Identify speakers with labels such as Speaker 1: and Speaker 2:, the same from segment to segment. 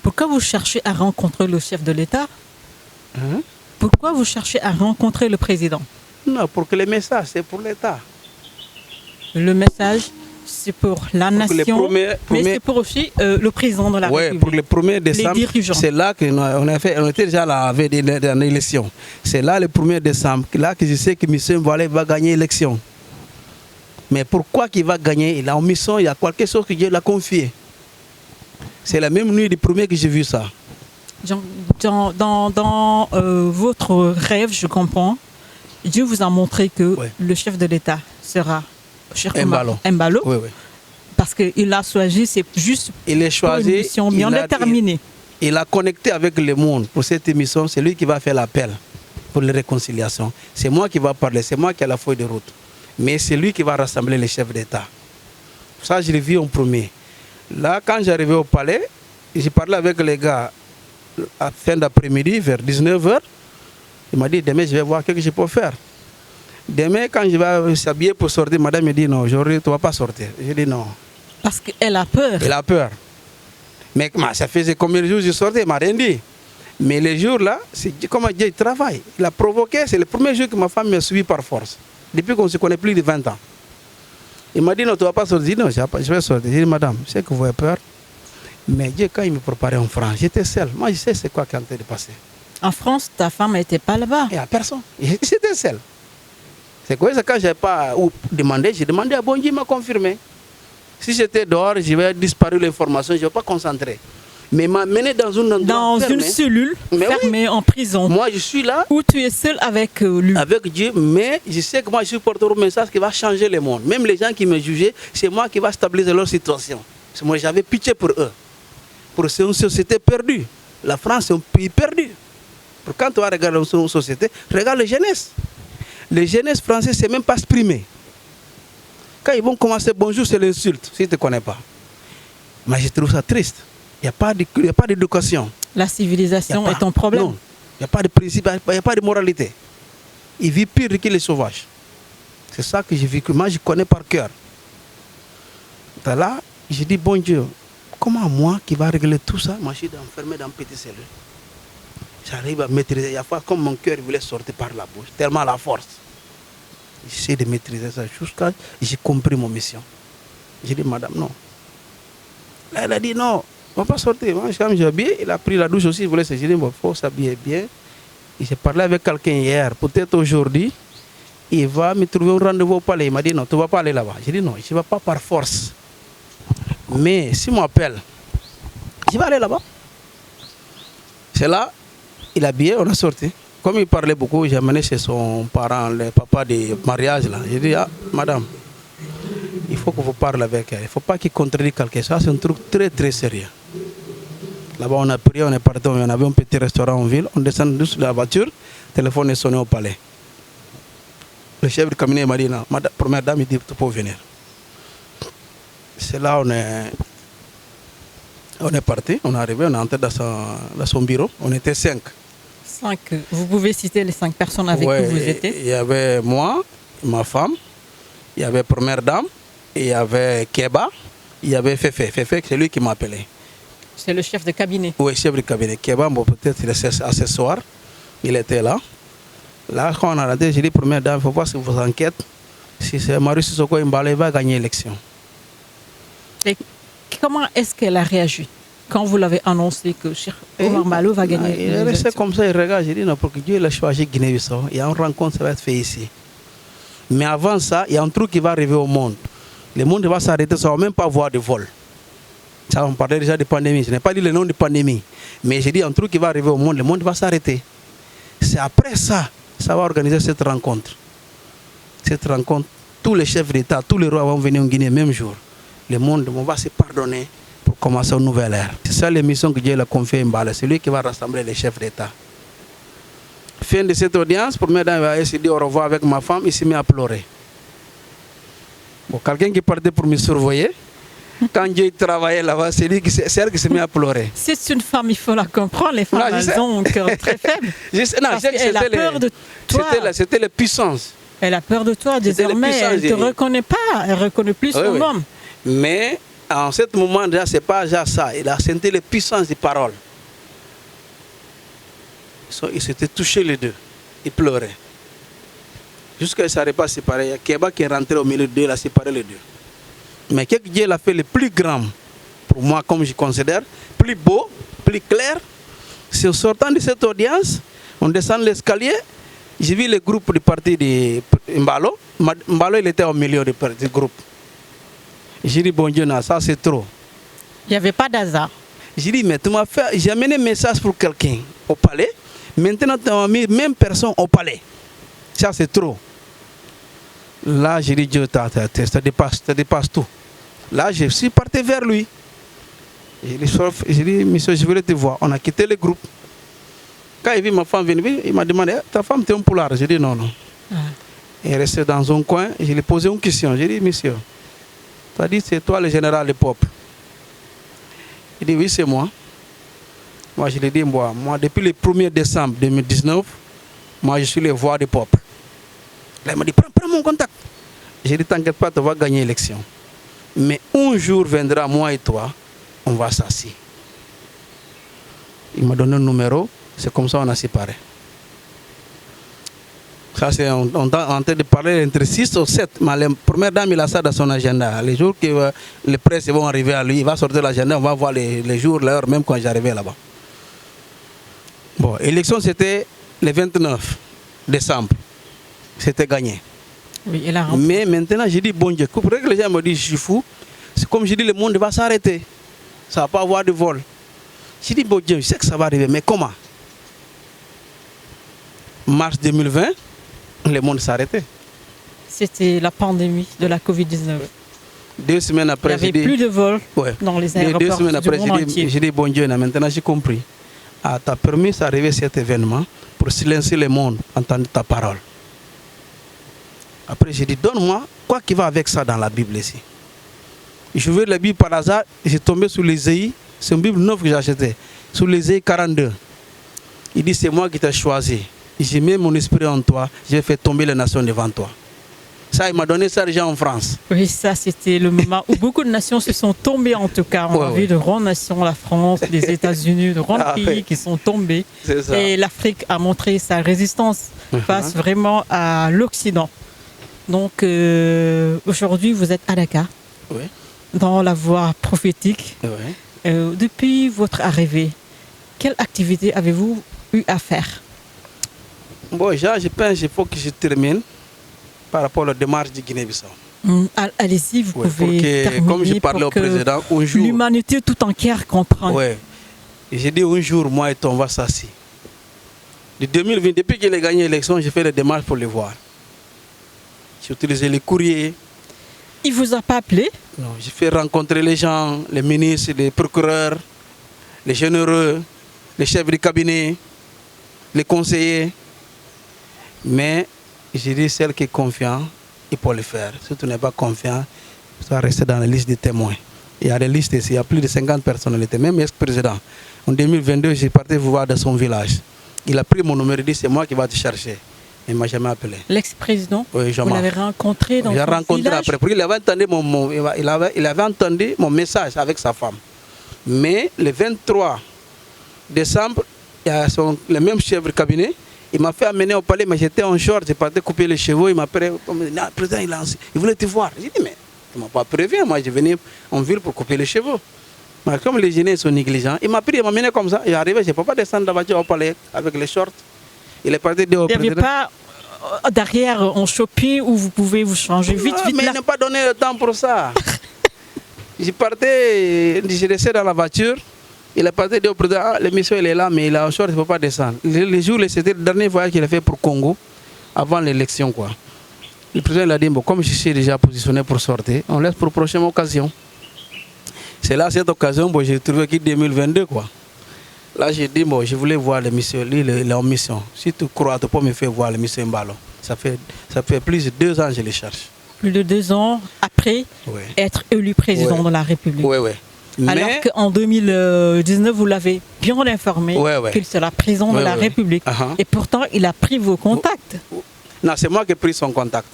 Speaker 1: Pourquoi vous cherchez à rencontrer le chef de l'État?
Speaker 2: Hein?
Speaker 1: Pourquoi vous cherchez à rencontrer le président?
Speaker 2: Non, pour que le message, c'est pour l'État.
Speaker 1: Le message, c'est pour la nation, mais c'est pour aussi le président de la République.
Speaker 2: Oui, pour le 1er décembre, c'est là qu'on on était déjà là avec l'élection. C'est là le 1er décembre, là que je sais que M. Mboulé va gagner l'élection. Mais pourquoi qu'il va gagner? Il a une mission, il y a quelque chose que Dieu l'a confié. C'est la même nuit du 1er que j'ai vu ça.
Speaker 1: Dans votre rêve, je comprends, Dieu vous a montré que le chef de l'État sera Embalo.
Speaker 2: Oui, oui.
Speaker 1: Parce qu'il a choisi, c'est juste
Speaker 2: il est choisi,
Speaker 1: pour une mission bien déterminée.
Speaker 2: Il a connecté avec le monde pour cette émission. C'est lui qui va faire l'appel pour les réconciliations. C'est moi qui va parler, c'est moi qui ai la feuille de route. Mais c'est lui qui va rassembler les chefs d'État. Ça, je l'ai vu en premier. Là, quand j'arrivais au palais, j'ai parlé avec les gars à fin d'après-midi, vers 19h. Il m'a dit, demain, je vais voir ce que je peux faire. Demain, quand je vais s'habiller pour sortir, madame me dit, non, aujourd'hui, tu ne vas pas sortir. J'ai dit non.
Speaker 1: Parce qu'elle a peur.
Speaker 2: Elle a peur. Mais ça faisait combien de jours que je sortais, elle m'a rien dit. Mais les jours là, c'est comment Dieu travaille. Il a provoqué, c'est le premier jour que ma femme m'a suivi par force. Depuis qu'on se connaît plus de 20 ans. Il m'a dit, non, tu ne vas pas sortir. Non, je vais sortir. J'ai dit, madame, je sais que vous avez peur. Mais Dieu, quand il me préparait en France, j'étais seul. Moi, je sais c'est quoi qui est en train de passer.
Speaker 1: En France, ta femme n'était pas là-bas.
Speaker 2: Il n'y a personne. J'étais seul. C'est quoi ça, quand je n'avais pas demandé, j'ai demandé à bon Dieu, il m'a confirmé. Si j'étais dehors, je vais disparu l'information, je ne vais pas concentrer. Mais il m'a mené dans une endroit
Speaker 1: une cellule fermée en prison.
Speaker 2: Moi, je suis là.
Speaker 1: Où tu es seul avec lui.
Speaker 2: Avec Dieu, mais je sais que moi, je suis porteur un message qui va changer le monde. Même les gens qui me jugeaient, c'est moi qui va stabiliser leur situation. Moi, j'avais pitié pour eux. Pour une société perdue. La France est un pays perdu. Quand tu vas regarder une société, regarde les jeunesses. Les jeunesses françaises ne savent même pas exprimer. Quand ils vont commencer bonjour, c'est l'insulte, si tu ne connais pas. Mais je trouve ça triste. Il n'y a pas d'éducation.
Speaker 1: La civilisation est un problème.
Speaker 2: Non, il n'y a pas de principe, il n'y a pas de moralité. Ils vivent pire que les sauvages. C'est ça que j'ai vécu. Moi, je connais par cœur. Là, j'ai dit, bon Dieu, comment moi qui va régler tout ça, moi je suis enfermé dans une petite cellule. J'arrive à maîtriser. Il y a fois comme mon cœur voulait sortir par la bouche, tellement la force. J'essaie de maîtriser ça jusqu'à ce que j'ai compris mon mission. J'ai dit, madame, non. Là, elle a dit, non, on ne va pas sortir. Moi, quand j'ai habillé, il a pris la douche aussi, il voulait se dire, il faut s'habiller bien. J'ai parlé avec quelqu'un hier, peut-être aujourd'hui, il va me trouver un rendez-vous au palais. Il m'a dit, non, tu ne vas pas aller là-bas. J'ai dit, non, je ne vais pas par force. Mais s'il m'appelle, je vais aller là-bas. C'est là, il a habillé, on a sorti. Comme il parlait beaucoup, j'ai amené chez son parent, le papa de mariage. J'ai dit, ah, madame, il faut que vous parlez avec elle. Il ne faut pas qu'il contredise quelque chose. C'est un truc très, très sérieux. Là-bas, on a prié, on est parti, on avait un petit restaurant en ville. On descend juste de la voiture, le téléphone est sonné au palais. Le chef de cabinet m'a dit, non, première dame, il dit, tu peux venir. C'est là on est parti, on est arrivé, on est entré dans son bureau. On était 5.
Speaker 1: 5. Vous pouvez citer les 5 personnes avec qui vous étiez?
Speaker 2: Il y avait moi, ma femme, il y avait première dame, il y avait Keba, il y avait Fefe. Fefe, c'est lui qui m'a appelé.
Speaker 1: C'est le chef de cabinet?
Speaker 2: Oui, chef de cabinet. Keba, bon, peut-être il est accessoire, il était là. Là, quand on a raté, j'ai dit, première dame, il faut voir si vous enquêtez. Si c'est Marie Sissoko Mbalé, il va gagner l'élection.
Speaker 1: Et comment est-ce qu'elle a réagi quand vous l'avez annoncé que Cheikh Omar Malo va gagner?
Speaker 2: Il est resté comme ça, il regarde, j'ai dit non, pour que Dieu l'a choisi Guinée-Bissau. Il y a une rencontre qui va être faite ici. Mais avant ça, il y a un truc qui va arriver au monde. Le monde va s'arrêter, ça ne va même pas voir de vol. Ça, on parlait déjà de pandémie. Je n'ai pas dit le nom de pandémie. Mais j'ai dit un truc qui va arriver au monde, le monde va s'arrêter. C'est après ça, ça va organiser cette rencontre. Cette rencontre, tous les chefs d'État, tous les rois vont venir en Guinée le même jour. Le monde va se pardonner pour commencer une nouvelle ère. C'est ça l'émission que Dieu a confiée à Mbala. C'est lui qui va rassembler les chefs d'État. Fin de cette audience, première dame va essayer de dire au revoir avec ma femme, il s'est mis à pleurer. Bon, quelqu'un qui partait pour me surveiller, quand Dieu travaillait là-bas, c'est elle qui s'est mis à pleurer.
Speaker 1: C'est une femme, il faut la comprendre, les femmes, elles ont un cœur très faible. Elle a peur de toi.
Speaker 2: C'était la puissance.
Speaker 1: Elle a peur de toi, désormais, elle ne te reconnaît pas, elle ne reconnaît plus son homme.
Speaker 2: Mais En ce moment, déjà, ce n'est pas déjà ça. Il a senti les puissances des paroles. Ils s'étaient touchés les deux. Ils pleuraient. Jusqu'à ce qu'ils n'arrivent pas à séparer. Il y a Keba qui est rentré au milieu d'eux, il a séparé les deux. Mais qu'est-ce que Dieu a fait le plus grand, pour moi, comme je considère, plus beau, plus clair, c'est en sortant de cette audience, on descend l'escalier, j'ai vu le groupe du parti de Mbalo. Mbalo, il était au milieu du groupe. J'ai dit, bon Dieu, non, ça c'est trop.
Speaker 1: Il n'y avait pas d'hasard.
Speaker 2: J'ai dit, mais tu m'as fait, j'ai amené un message pour quelqu'un au palais. Maintenant, tu as mis même personne au palais. Ça c'est trop. Là, j'ai dit, Dieu, ça dépasse tout. Là, je suis parti vers lui. J'ai dit, monsieur, je voulais te voir. On a quitté le groupe. Quand il vit ma femme venir, il m'a demandé, ta femme, tu es un poulard? J'ai dit, non, non. Il est resté dans un coin. Je lui ai posé une question. J'ai dit, monsieur, tu as dit, c'est toi le général du peuple. Il dit, oui, c'est moi. Moi, je lui ai dit, moi, depuis le 1er décembre 2019, moi, je suis le voix du peuple. Là, il m'a dit, prends mon contact. J'ai dit, t'inquiète pas, tu vas gagner l'élection. Mais un jour viendra, moi et toi, on va s'asseoir. Il m'a donné un numéro, c'est comme ça qu'on a séparé. Ça, c'est on est en train de parler entre 6 ou 7. Mais la première dame, il a ça dans son agenda. Les jours que les presses vont arriver à lui, il va sortir l'agenda, on va voir les jours, l'heure, même quand j'arrivais là-bas. Bon, l'élection, c'était le 29 décembre. C'était gagné.
Speaker 1: Oui, il a
Speaker 2: mais maintenant, j'ai dit, bon Dieu, pour que les gens me disent, je suis fou, c'est comme je dis, le monde va s'arrêter. Ça ne va pas avoir de vol. J'ai dit, bon Dieu, je sais que ça va arriver, mais comment? Mars 2020, le monde s'est arrêté.
Speaker 1: C'était la pandémie de la Covid-19.
Speaker 2: 2 semaines après,
Speaker 1: il n'y avait plus de vols dans les aéroports.
Speaker 2: 2 semaines après, j'ai dit, bon Dieu, maintenant j'ai compris. Ah, tu as permis d'arriver cet événement pour silencer le monde, entendre ta parole. Après, j'ai dit, donne-moi quoi qui va avec ça dans la Bible ici. Je veux la Bible par hasard, j'ai tombé sur l'Ésaïe, c'est une Bible neuve que j'ai achetée, sur l'Ésaïe 42. Il dit, c'est moi qui t'ai choisi. J'ai mis mon esprit en toi, j'ai fait tomber les nations devant toi. Ça, il m'a donné ça déjà en France.
Speaker 1: Oui, ça, c'était le moment où beaucoup de nations se sont tombées, en tout cas. On a vu de grandes nations, la France, les États-Unis, de grands pays qui sont tombés. Et l'Afrique a montré sa résistance face vraiment à l'Occident. Donc, aujourd'hui, vous êtes à Dakar, dans la voie prophétique. Depuis votre arrivée, quelle activité avez-vous eu à faire?
Speaker 2: Bon, déjà, je pense qu'il faut que je termine par rapport à la démarche du Guinée-Bissau.
Speaker 1: Allez-y, vous pouvez terminer
Speaker 2: comme je parlais au président, un jour...
Speaker 1: L'humanité tout entière comprend.
Speaker 2: Oui. J'ai dit un jour, moi et toi, on va s'asseoir. De 2020, depuis qu'il a gagné l'élection, j'ai fait les démarches pour le voir. J'ai utilisé les courriers.
Speaker 1: Il ne vous a pas appelé?
Speaker 2: Non, j'ai fait rencontrer les gens, les ministres, les procureurs, les généraux, les chefs de cabinet, les conseillers. Mais j'ai dit, celle qui est confiante, il peut le faire. Si tu n'es pas confiant, tu vas rester dans la liste des témoins. Il y a des listes ici, il y a plus de 50 personnalités, même ex-président. En 2022, j'ai parti vous voir dans son village. Il a pris mon numéro, il dit, c'est moi qui vais te chercher. Il ne m'a jamais appelé.
Speaker 1: L'ex-président,
Speaker 2: oui,
Speaker 1: vous l'avez rencontré dans son village?
Speaker 2: J'ai rencontré après. Il avait entendu mon message avec sa femme. Mais le 23 décembre, il y a le même chef de cabinet. Il m'a fait amener au palais, mais j'étais en short, j'ai parti couper les cheveux. Il m'a dit, le président, il voulait te voir. J'ai dit, mais il ne m'a pas prévenu. Moi, je venais en ville pour couper les cheveux. Mais comme les Guinéens sont négligents, il m'a pris, il m'a amené comme ça. Il est arrivé, je ne peux pas descendre de la voiture au palais avec les shorts. Il est parti dire au président.
Speaker 1: Il n'y avait pas derrière un shopping où vous pouvez vous changer vite, vite.
Speaker 2: Mais il n'a pas donné le temps pour ça. J'ai parti, j'ai resté dans la voiture. Il est parti dire au président, le monsieur il est là, mais il a un short, il ne peut pas descendre. Le jour, c'était le dernier voyage qu'il a fait pour Congo, avant l'élection, quoi. Le président il a dit, bon, comme je suis déjà positionné pour sortir, on laisse pour la prochaine occasion. C'est là, cette occasion, bon, j'ai trouvé qu'il 2022, quoi. Là, j'ai dit, bon, je voulais voir le monsieur, lui, il est en mission. Si tu crois, tu peux me faire voir le monsieur Mbalo. Ça fait plus de 2 ans que je le cherche.
Speaker 1: Plus de 2 ans après être élu président de la République.
Speaker 2: Oui, oui.
Speaker 1: Alors qu'en 2019, vous l'avez bien informé qu'il sera président de la République. Et pourtant, il a pris vos contacts.
Speaker 2: Non, c'est moi qui ai pris son contact.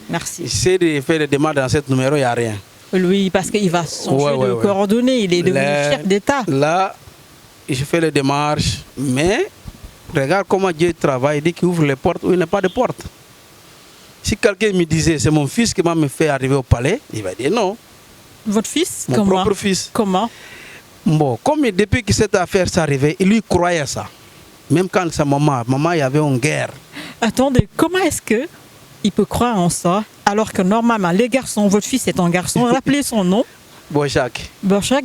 Speaker 1: Merci.
Speaker 2: J'essaie de faire des démarches dans ce numéro, il n'y a rien.
Speaker 1: Oui, parce qu'il va changer de coordonnées, il est devenu chef d'État.
Speaker 2: Là, je fais les démarches, mais regarde comment Dieu travaille, il dit qu'il ouvre les portes où il n'y a pas de porte. Si quelqu'un me disait, c'est mon fils qui m'a fait arriver au palais, il va dire non.
Speaker 1: Votre fils?
Speaker 2: Mon propre fils.
Speaker 1: Comment?
Speaker 2: Bon, comme depuis que cette affaire s'est arrivée, il lui croyait à ça. Même quand sa maman, il y avait une guerre.
Speaker 1: Attendez, comment est-ce que il peut croire en ça alors que normalement les garçons, votre fils est un garçon, rappelez son nom.
Speaker 2: Bojack.
Speaker 1: Bojack,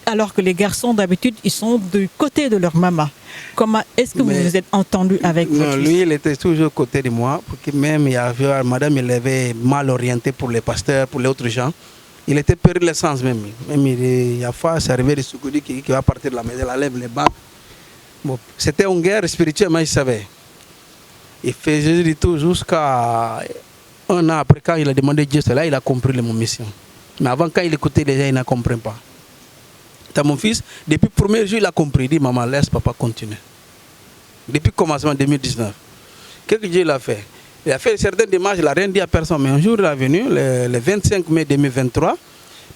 Speaker 1: alors que les garçons d'habitude ils sont du côté de leur maman. Comment est-ce que vous vous êtes entendu avec votre fils?
Speaker 2: Lui, il était toujours à côté de moi, parce que même il y avait, madame, il avait mal orienté pour les pasteurs, pour les autres gens. Il était perdu le sens même. Même il y a fois, c'est arrivé de Soukoudi qui va partir de la maison, il lève les bancs. Bon, c'était une guerre spirituelle, mais il savait. Il faisait du tout jusqu'à un an après, quand il a demandé Dieu cela, il a compris mon mission. Mais avant, quand il écoutait les gens, il ne comprenait pas. T'as mon fils, depuis le premier jour, il a compris. Il dit, maman, laisse papa continuer. Depuis le commencement 2019. Qu'est-ce que Dieu a fait? Il a fait certaines démarches, il n'a rien dit à personne. Mais un jour, il est venu, le 25 mai 2023, le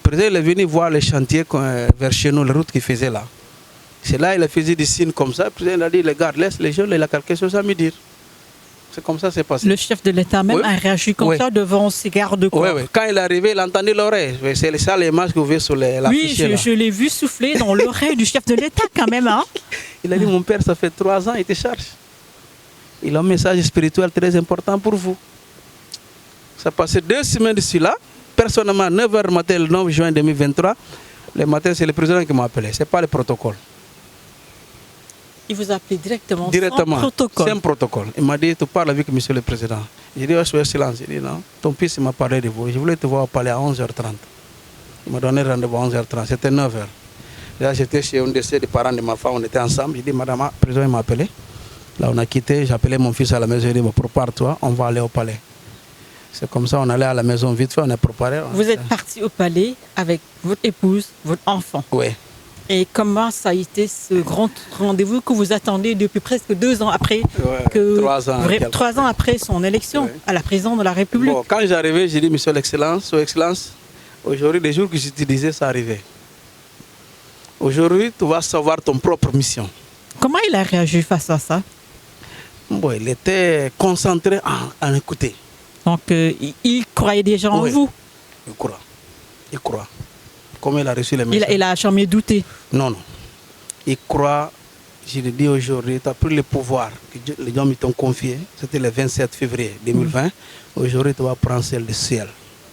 Speaker 2: président est venu voir les chantiers vers chez nous, la route qu'il faisait là. C'est là qu'il a fait des signes comme ça. Le président a dit, les gars, laisse les gens, il a quelque chose à me dire. C'est comme ça que c'est passé.
Speaker 1: Le chef de l'État même a réagi comme ça devant ses gardes-corps.
Speaker 2: Oui. Quand il est arrivé, il entendait l'oreille. C'est ça l'image que vous voyez sur l'affiche.
Speaker 1: Oui, je l'ai vu souffler dans l'oreille du chef de l'État quand même. Hein?
Speaker 2: Il a dit, mon père, ça fait 3 ans, il te charge. Il a un message spirituel très important pour vous. Ça passait 2 semaines d'ici là. Personnellement, 9h matin, le 9 juin 2023, le matin, c'est le président qui m'a appelé. Ce n'est pas le protocole.
Speaker 1: Il vous a appelé directement sans protocole.
Speaker 2: C'est un protocole. Il m'a dit, tu parles avec monsieur le président. J'ai dit, je suis silence. Il dit, non, ton fils m'a parlé de vous. Je voulais te voir parler à 11h30. Il m'a donné rendez-vous à 11h30. C'était 9h. Là, j'étais chez un décès des parents de ma femme. On était ensemble. J'ai dit, madame, le président m'a appelé. Là, on a quitté. J'ai appelé mon fils à la maison. J'ai dit, bon, prépare-toi, on va aller au palais. C'est comme ça, on allait à la maison vite fait, on a préparé.
Speaker 1: Vous êtes parti au palais avec votre épouse, votre enfant.
Speaker 2: Oui.
Speaker 1: Et comment ça a été ce grand rendez-vous que vous attendez depuis presque 2 ans après, 3 ans après son élection à la présidence de la République?
Speaker 2: Bon, quand j'arrivais, j'ai dit, monsieur l'Excellence, Son Excellence, aujourd'hui, les jours que j'utilisais, ça arrivait. Aujourd'hui, tu vas savoir ton propre mission.
Speaker 1: Comment il a réagi face à ça?
Speaker 2: Bon, il était concentré en écouter.
Speaker 1: Donc, il croyait déjà en vous?
Speaker 2: Il croit. Il croit. Comment il a reçu les messages?
Speaker 1: Il a jamais douté?
Speaker 2: Non. Il croit, je le dis aujourd'hui, tu as pris le pouvoir que les gens t'ont confié. C'était le 27 février 2020. Aujourd'hui, tu vas prendre celle du ciel.